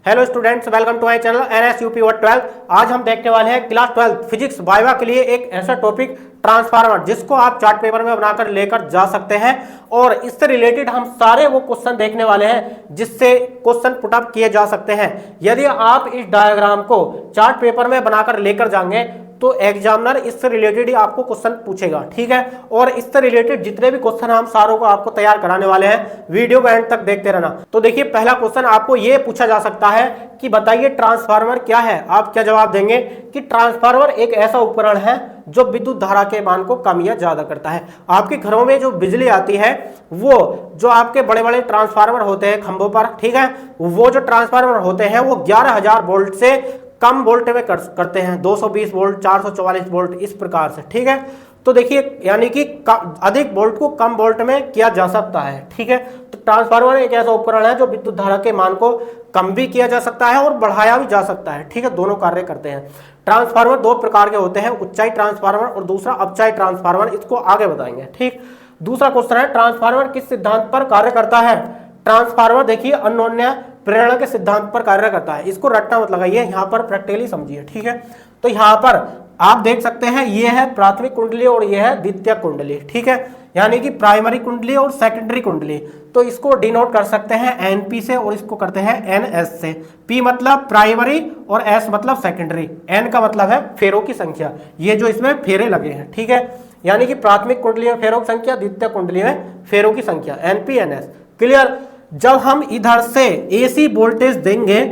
Hello students, welcome to my channel NSUP और 12। आज हम देखने वाले हैं क्लास 12 फिजिक्स वाइवा के लिए एक ऐसा टॉपिक ट्रांसफार्मर, जिसको आप चार्ट पेपर में बनाकर लेकर जा सकते हैं। और इससे रिलेटेड हम सारे वो क्वेश्चन देखने वाले हैं जिससे क्वेश्चन पुटअप किए जा सकते हैं। यदि आप इस डायग्राम को चार्ट पेपर में बनाकर लेकर जाएंगे तो एग्जामिनर इससे रिलेटेड ही आपको क्वेश्चन पूछेगा, ठीक है। और इससे रिलेटेड जितने भी क्वेश्चन हम सारों को आपको तैयार कराने वाले हैं, वीडियो को एंड तक देखते रहना। तो देखिए, पहला क्वेश्चन आपको ये पूछा जा सकता है कि बताइए ट्रांसफार्मर क्या है। आप क्या जवाब देंगे कि ट्रांसफार्मर एक ऐसा उपकरण है जो विद्युत धारा के मान को कम या ज्यादा करता है। आपके घरों में जो बिजली आती है, वो जो आपके बड़े बड़े ट्रांसफार्मर होते हैं खंभों पर, ठीक है, वो जो ट्रांसफार्मर होते हैं वो 11,000 वोल्ट से कम वोल्ट में करते हैं, 220 वोल्ट, 444 वोल्ट, इस प्रकार से, ठीक है। तो देखिए, यानी कि अधिक वोल्ट को कम वोल्ट में किया जा सकता है, ठीक है। तो ट्रांसफार्मर एक ऐसा उपकरण है जो विद्युत धारा के मान को कम भी किया जा सकता है और बढ़ाया भी जा सकता है, ठीक है। दोनों कार्य करते हैं। ट्रांसफार्मर दो प्रकार के होते हैं, उच्चाई ट्रांसफार्मर और दूसरा अपचाई ट्रांसफार्मर। इसको आगे बताएंगे, ठीक। दूसरा क्वेश्चन है, ट्रांसफार्मर किस सिद्धांत पर कार्य करता है। ट्रांसफार्मर देखिए अन्योन्य प्रेरणा के सिद्धांत पर कार्य करता है। इसको रट्टा मत लगाइए, यहाँ पर प्रैक्टिकली समझिए, ठीक है। तो यहाँ पर आप देख सकते हैं, ये है प्राथमिक कुंडली और ये है द्वितीयक कुंडली, ठीक है। यानी कि प्राइमरी कुंडली और सेकेंडरी कुंडली। तो इसको डिनोट कर सकते हैं NP से और इसको करते हैं NS से। P मतलब प्राइमरी और S मतलब सेकेंडरी। N का मतलब है फेरों की संख्या, ये जो इसमें फेरे लगे हैं, ठीक है। यानी कि प्राथमिक कुंडली में फेरों की संख्या, द्वितीय कुंडली में फेरों की संख्या, NP NS। क्लियर। जब हम इधर से AC वोल्टेज देंगे,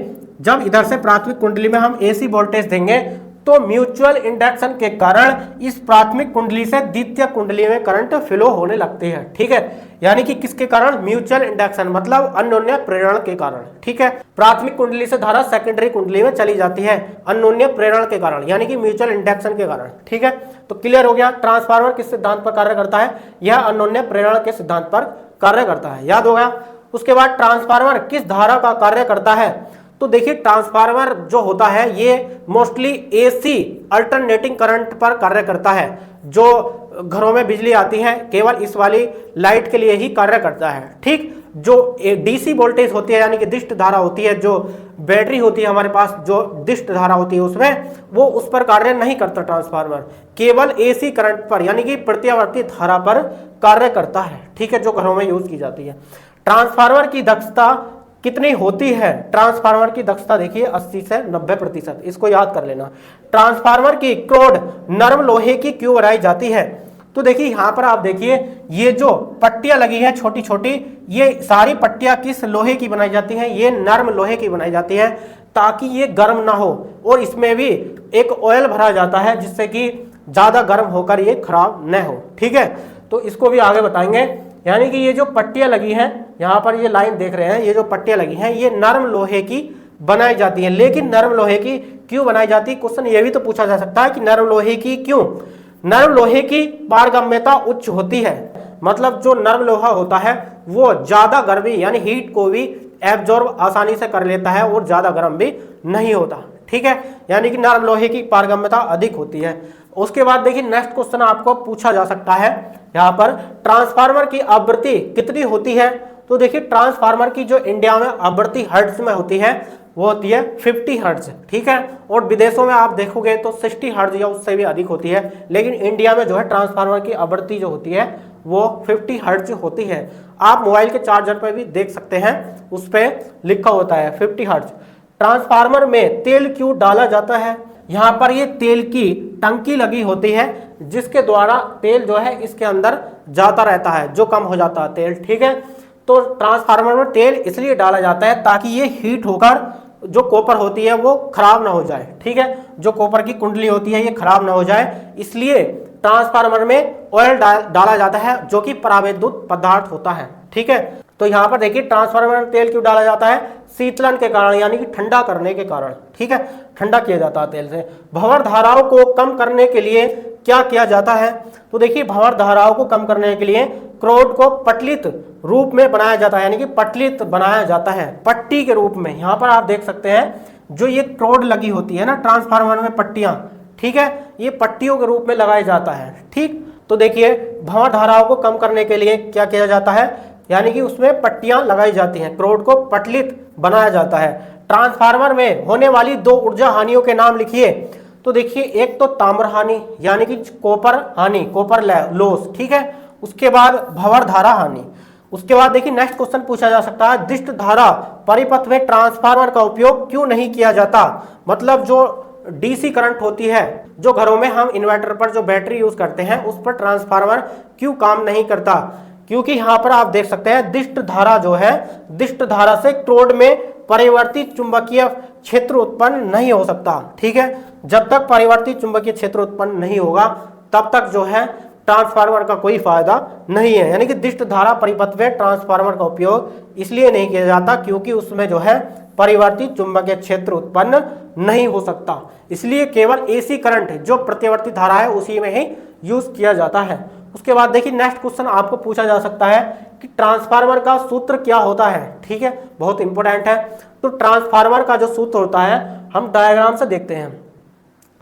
जब इधर से प्राथमिक कुंडली में हम AC वोल्टेज देंगे तो म्यूचुअल इंडक्शन के कारण इस प्राथमिक कुंडली से द्वितीय कुंडली में करंट फ्लो होने लगते हैं, ठीक है। यानी कि किसके कारण? म्यूचुअल इंडक्शन मतलब अन्योन्य प्रेरण के कारण, ठीक है। प्राथमिक कुंडली से धारा सेकेंडरी कुंडली में चली जाती है अन्योन्य प्रेरण के कारण, यानी कि म्यूचुअल इंडक्शन के कारण, ठीक है। तो क्लियर हो गया, ट्रांसफार्मर किस सिद्धांत पर कार्य करता है? यह अन्योन्य प्रेरण के सिद्धांत पर कार्य करता है, याद हो गया। उसके बाद ट्रांसफार्मर किस धारा का कार्य करता है? तो देखिए, ट्रांसफार्मर जो होता है ये मोस्टली AC अल्टरनेटिंग करंट पर कार्य करता है। जो घरों में बिजली आती है केवल इस वाली लाइट के लिए ही कार्य करता है, ठीक। जो DC वोल्टेज होती है, यानी कि दिष्ट धारा होती है, जो बैटरी होती है हमारे पास, जो दिष्ट धारा होती है उसमें, वो उस पर कार्य नहीं करता ट्रांसफार्मर, केवल AC करंट पर, यानी कि प्रत्यावर्ती धारा पर कार्य करता है, ठीक है, जो घरों में यूज की जाती है। ट्रांसफार्मर की दक्षता कितनी होती है? ट्रांसफार्मर की दक्षता देखिए 80 से 90%, इसको याद कर लेना। ट्रांसफार्मर की क्रोड नरम लोहे की क्यों बनाई जाती है? तो देखिए, यहाँ पर आप देखिए, ये जो पट्टियां लगी हैं छोटी छोटी, ये सारी पट्टियां किस लोहे की बनाई जाती हैं? ये नरम लोहे की बनाई जाती है, ताकि ये गर्म ना हो। और इसमें भी एक ऑयल भरा जाता है जिससे कि ज्यादा गर्म होकर ये खराब न हो, ठीक है। तो इसको भी आगे बताएंगे। यानी कि ये जो पट्टियां लगी हैं, यहाँ पर ये लाइन देख रहे हैं, ये जो पट्टियां लगी हैं ये नरम लोहे की बनाई जाती हैं। लेकिन नरम लोहे की क्यों बनाई जाती है? क्वेश्चन ये भी तो पूछा जा सकता है कि नरम लोहे की क्यों? नरम लोहे की पारगम्यता उच्च होती है, मतलब जो नरम लोहा होता है वो ज्यादा गर्मी यानी हीट को भी एब्जॉर्ब आसानी से कर लेता है और ज्यादा गर्म भी नहीं होता, ठीक है। यानी कि नरम लोहे की पारगम्यता अधिक होती है। उसके बाद देखिए, नेक्स्ट क्वेश्चन आपको पूछा जा सकता है यहाँ पर, ट्रांसफार्मर की आवृत्ति कितनी होती है? तो देखिए, ट्रांसफार्मर की जो इंडिया में आवृत्ति हर्ट्ज में होती है वो होती है 50 हर्ट्ज, ठीक है। और विदेशों में आप देखोगे तो 60 हर्ट्ज या उससे भी अधिक होती है। लेकिन इंडिया में जो है ट्रांसफार्मर की आवृत्ति जो होती है वो 50 हर्ट्ज होती है। आप मोबाइल के चार्जर पर भी देख सकते हैं, उस पर लिखा होता है 50 हर्ट्ज। ट्रांसफार्मर में तेल क्यों डाला जाता है? यहाँ पर ये तेल की टंकी लगी होती है जिसके द्वारा तेल जो है इसके अंदर जाता रहता है, जो कम हो जाता है तेल, ठीक है। तो ट्रांसफार्मर में तेल इसलिए डाला जाता है ताकि ये हीट होकर जो कॉपर होती है वो खराब ना हो जाए, ठीक है। जो कॉपर की कुंडली होती है ये खराब ना हो जाए, इसलिए ट्रांसफार्मर में ऑयल डाला जाता है जो कि परावैद्युत पदार्थ होता है, ठीक है। तो यहाँ पर देखिए, ट्रांसफार्मर में तेल क्यों डाला जाता है? शीतलन के कारण, यानी कि ठंडा करने के कारण, ठीक है, ठंडा किया जाता है तेल से। भंवर धाराओं को कम करने के लिए क्या किया जाता है? तो देखिए, भंवर धाराओं को कम करने के लिए क्रोड को पटलित रूप में बनाया जाता है, यानी कि पटलित बनाया जाता है पट्टी के रूप में। यहाँ पर आप देख सकते हैं, जो ये क्रोड लगी होती है ना ट्रांसफार्मर में पट्टियां, ठीक है, ये पट्टियों के रूप में लगाया जाता है, ठीक। तो देखिए, भंवर धाराओं को कम करने के लिए क्या किया जाता है? यानी कि उसमें पट्टियां लगाई जाती हैं, क्रोड को पटलित बनाया जाता है। ट्रांसफार्मर में होने वाली 2 ऊर्जा हानियों के नाम लिखिए। तो देखिए, एक तो ताम्र हानि यानी कि कॉपर हानि, कॉपर लॉस, ठीक है। उसके बाद भंवर धारा हानि। उसके बाद देखिए नेक्स्ट क्वेश्चन पूछा जा सकता है, दिष्ट धारा परिपथ में ट्रांसफार्मर का उपयोग क्यों नहीं किया जाता। मतलब जो डीसी करंट होती है, जो घरों में हम इन्वर्टर पर जो बैटरी यूज करते हैं उस पर ट्रांसफार्मर क्यों काम नहीं करता। क्योंकि यहाँ पर आप देख सकते हैं दिष्ट धारा जो है, दिष्ट धारा से क्रोड में परिवर्तित चुंबकीय क्षेत्र उत्पन्न नहीं हो सकता, ठीक है। जब तक परिवर्तित चुंबकीय क्षेत्र उत्पन्न नहीं होगा तब तक जो है ट्रांसफार्मर का कोई फायदा नहीं है। यानी कि दिष्ट धारा परिपथ में ट्रांसफार्मर का उपयोग इसलिए नहीं किया जाता क्योंकि उसमें जो है परिवर्तित चुंबकीय क्षेत्र उत्पन्न नहीं हो सकता, इसलिए केवल एसी करंट जो प्रतिवर्ती धारा है उसी में ही यूज किया जाता है। उसके बाद देखिए नेक्स्ट क्वेश्चन आपको पूछा जा सकता है कि ट्रांसफार्मर का सूत्र क्या होता है, ठीक है, बहुत इंपॉर्टेंट है। तो ट्रांसफार्मर का जो सूत्र होता है हम डायग्राम से देखते हैं।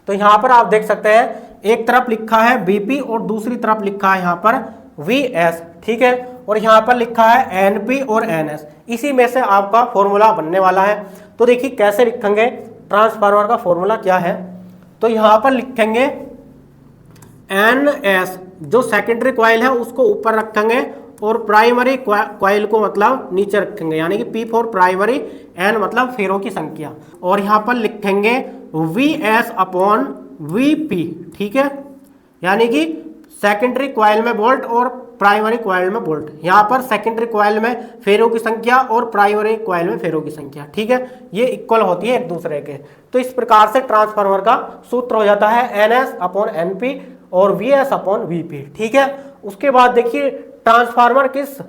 तो यहाँ पर आप देख सकते हैं एक तरफ लिखा है बीपी और दूसरी तरफ लिखा है यहाँ पर वीएस, ठीक है, और यहाँ पर लिखा है एनपी और एनएस। इसी में से आपका फॉर्मूला बनने वाला है। तो देखिए कैसे लिखेंगे, ट्रांसफार्मर का फॉर्मूला क्या है। तो यहाँ पर लिखेंगे एनएस, जो सेकेंडरी कॉइल है उसको ऊपर रखेंगे और प्राइमरी कॉइल को मतलब नीचे रखेंगे, यानी कि पी फॉर प्राइमरी, एन मतलब फेरों की संख्या, और यहाँ पर लिखेंगे V S upon V P, ठीक है, यानी कि सेकेंडरी कॉइल में वोल्ट और प्राइमरी कॉइल में वोल्ट। यहाँ पर सेकेंडरी कॉइल में फेरों की संख्या और प्राइमरी कॉइल में फेरों की संख्या, ठीक है, ये इक्वल होती है एक दूसरे के। तो इस प्रकार से ट्रांसफार्मर का सूत्र हो जाता है एनएस अपॉन एनपी और वीएस अपॉन वीपी, ठीक है। उसके बाद देखिए ट्रांसफार्मर किस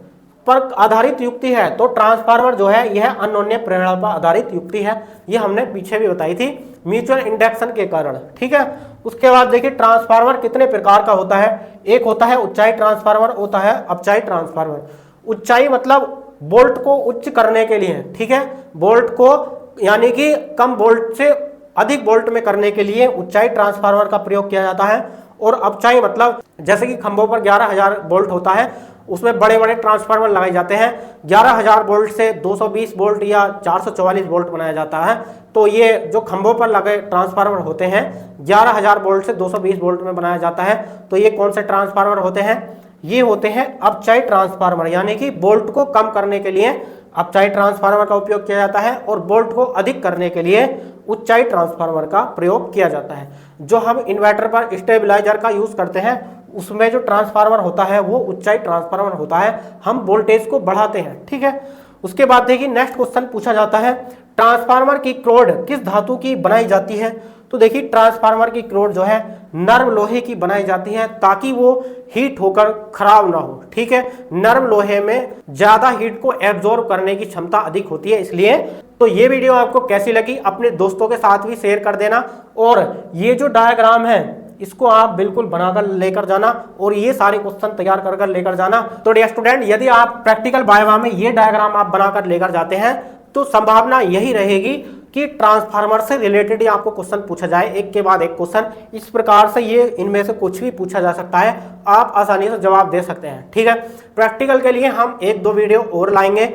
पर आधारित युक्ति है। तो ट्रांसफार्मर जो है यह अन्योन्य प्रेरणा पर आधारित युक्ति है, ये हमने पीछे भी बताई थी, म्यूचुअल इंडक्शन के कारण, ठीक है। उसके बाद देखिए ट्रांसफार्मर कितने प्रकार का होता है। एक होता है ऊंचाई ट्रांसफार्मर, होता है अपचाई ट्रांसफार्मर। ऊंचाई मतलब वोल्ट को उच्च करने के लिए, ठीक है, वोल्ट को यानी कि कम वोल्ट से अधिक वोल्ट में करने के लिए ऊंचाई ट्रांसफार्मर का प्रयोग किया जाता है। और अपचाई मतलब जैसे कि खंभों पर 11,000 वोल्ट होता है, उसमें बड़े बड़े ट्रांसफार्मर लगाए जाते हैं, 11,000 वोल्ट से 220 वोल्ट या 444 वोल्ट बनाया जाता है। तो ये जो खंभों पर लगे ट्रांसफार्मर होते हैं 11,000 वोल्ट से 220 वोल्ट में बनाया जाता है। तो ये कौन से ट्रांसफार्मर होते हैं, ये होते हैं अपचाई ट्रांसफार्मर, यानी कि वोल्ट को कम करने के लिए अपचाई ट्रांसफार्मर का उपयोग किया जाता है और वोल्ट को अधिक करने के लिए उच्चाई ट्रांसफार्मर का प्रयोग किया जाता है। जो हम इन्वर्टर पर स्टेबलाइजर का यूज करते हैं उसमें जो ट्रांसफार्मर होता है वो उच्चाई ट्रांसफार्मर होता है, हम वोल्टेज को बढ़ाते हैं, ठीक है। उसके बाद देखिए नेक्स्ट क्वेश्चन पूछा जाता है, ट्रांसफार्मर की क्रोड किस धातु की बनाई जाती है। तो देखिए ट्रांसफार्मर की क्रोड जो है नर्म लोहे की बनाई जाती है ताकि वो हीट होकर खराब ना हो, ठीक है। नर्म लोहे में ज्यादा हीट को एब्जॉर्ब करने की क्षमता अधिक होती है, इसलिए। तो ये वीडियो आपको कैसी लगी अपने दोस्तों के साथ भी शेयर कर देना, और ये जो डायग्राम है इसको आप बिल्कुल बनाकर लेकर जाना और ये सारे क्वेश्चन तैयार कर लेकर जाना। तो डियर स्टूडेंट, यदि आप प्रैक्टिकल वाइवा में ये डायग्राम आप बनाकर लेकर जाते हैं तो संभावना यही रहेगी कि ट्रांसफार्मर से रिलेटेड ही आपको क्वेश्चन पूछा जाए, एक के बाद एक क्वेश्चन। इस प्रकार से ये इनमें से कुछ भी पूछा जा सकता है, आप आसानी से जवाब दे सकते हैं, ठीक है। प्रैक्टिकल के लिए हम 1-2 वीडियो और लाएंगे।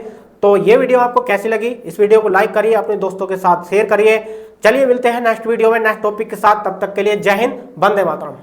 तो ये वीडियो आपको कैसी लगी, इस वीडियो को लाइक करिए, अपने दोस्तों के साथ शेयर करिए। चलिए मिलते हैं नेक्स्ट वीडियो में नेक्स्ट टॉपिक के साथ, तब तक के लिए जय हिंद, वंदे मातरम।